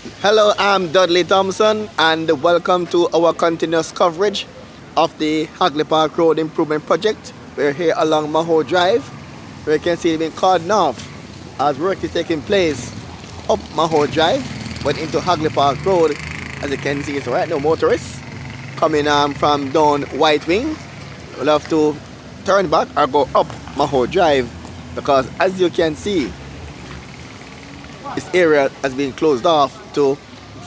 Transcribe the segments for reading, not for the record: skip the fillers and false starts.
Hello, I'm Dudley Thompson, and welcome to our continuous coverage of the Hagley Park Road Improvement Project. We're here along Maho Drive, where you can see it being cordoned off as work is taking place up Maho Drive, but into Hagley Park Road. As you can see, it's right now motorists coming from down White Wing will have to turn back or go up Maho Drive, because as you can see, this area has been closed off to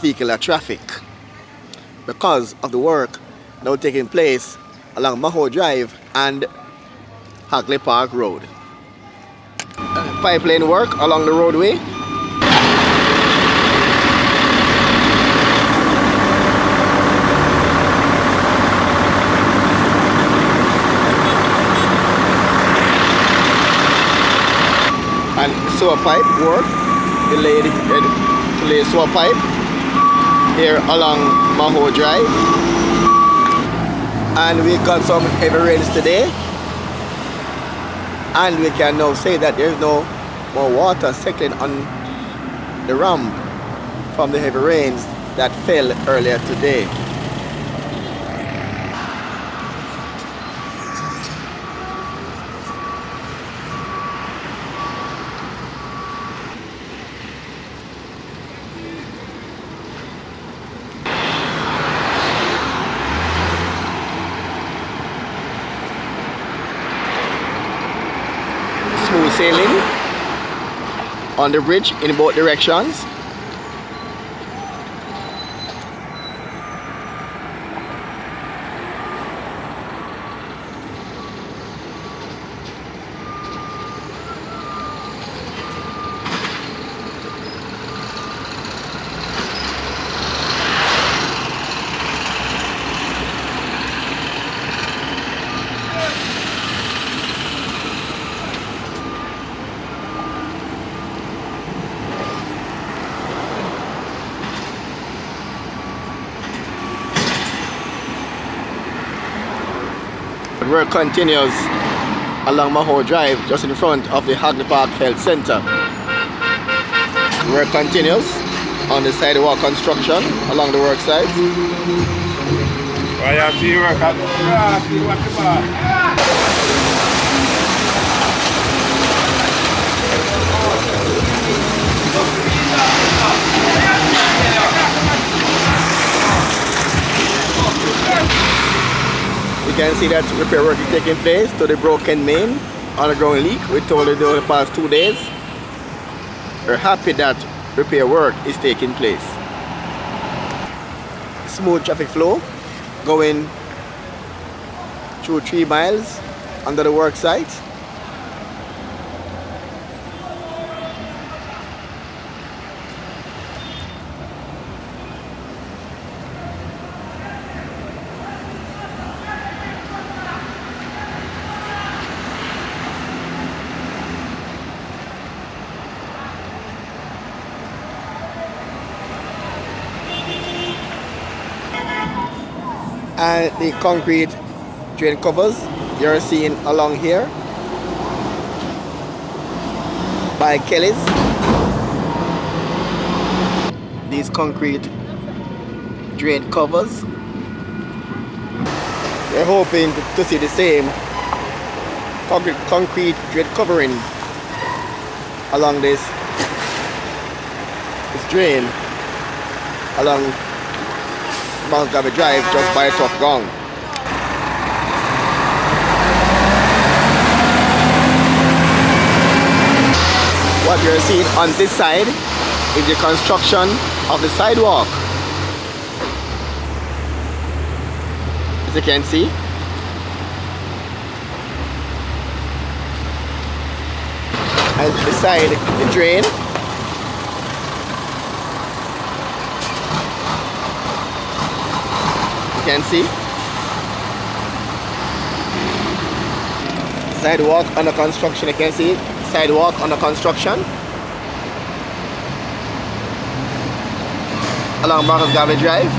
vehicular traffic because of the work now taking place along Maho Drive and Hagley Park Road. Pipeline work along the roadway. And sewer pipe work. Delayed sewer pipe here along Maho Drive, and we got some heavy rains today, and we can now say that there's no more water settling on the ramp from the heavy rains that fell earlier today. Smooth sailing on the bridge in both directions. Work continues along Maho Drive, just in front of the Hagley Park Health Center. Work continues on the sidewalk construction along the work site. You can see that repair work is taking place to the broken main underground leak. We told you over the past 2 days. We're happy that repair work is taking place. Smooth traffic flow going through 3 miles under the work site. And the concrete drain covers you're seeing along here by Kelly's. These concrete drain covers. We're hoping to see the same concrete drain covering along this drain along Montgomery Drive, just by Tough Gong. What you're seeing on this side is the construction of the sidewalk. As you can see, and beside the drain, you can see sidewalk under construction. You can see sidewalk under construction along Montgomery Drive.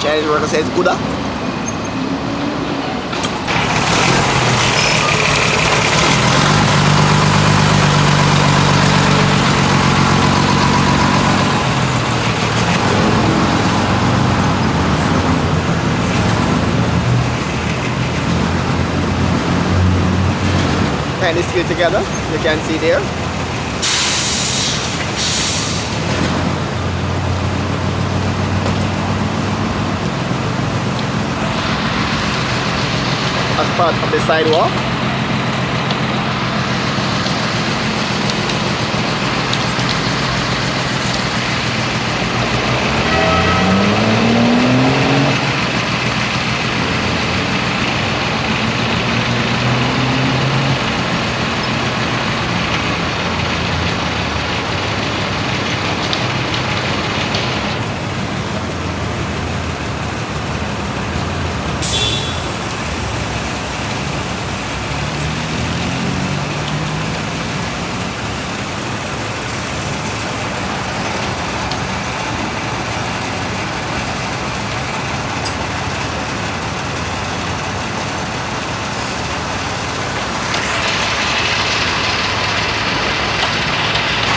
Chinese worker says Buddha. tying the steel together, you can see there. As part of the sidewalk.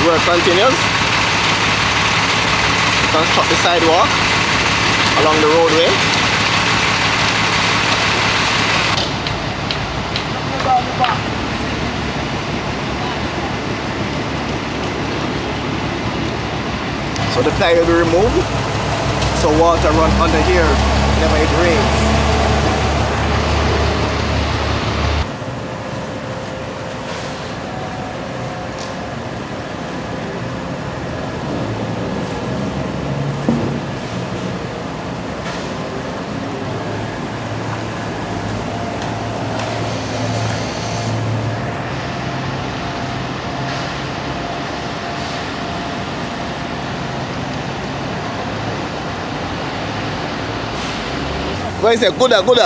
Work continues. Construct the sidewalk along the roadway. So the ply will be removed, so water run under here whenever it rains. Where is it? Good. Look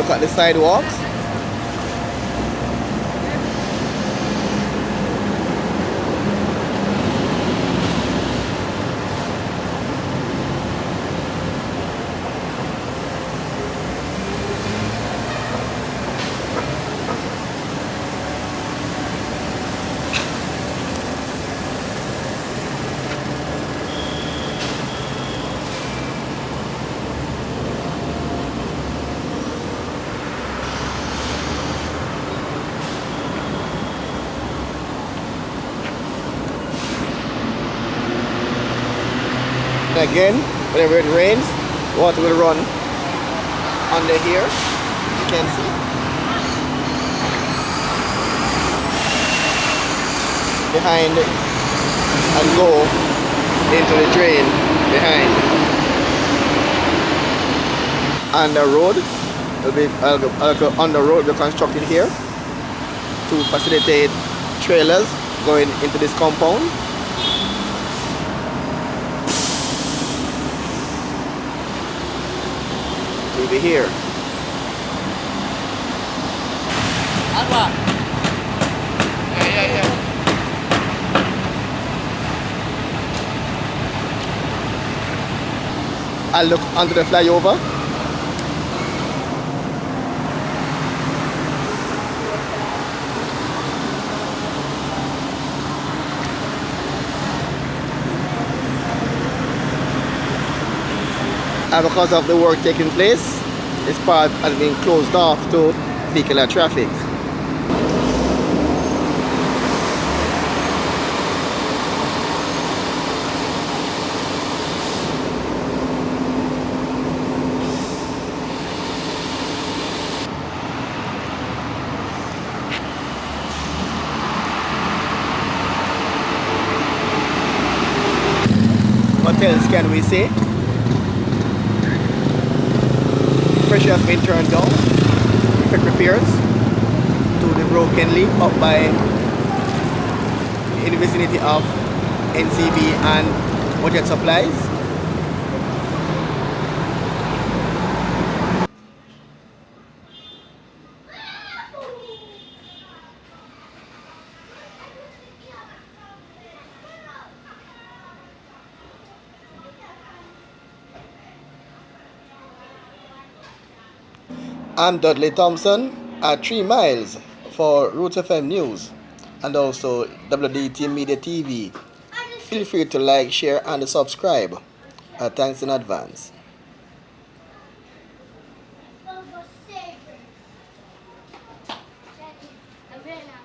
at the sidewalks. Again, whenever it rains, water will run under here, you can see. Behind and go into the drain behind. And the road will be on the road will be constructed here to facilitate trailers going into this compound. Over here. Yeah. I'll look onto the flyover. And because of the work taking place, this part has been closed off to vehicular traffic. What else can we say? Pressure has been turned down. Effect repairs to the broken leak up by in the vicinity of NCB and budget supplies. I'm Dudley Thompson at 3 miles for Roots FM News and also WDT Media TV. Feel free to like, share and subscribe. Thanks in advance. você. I'm very nice.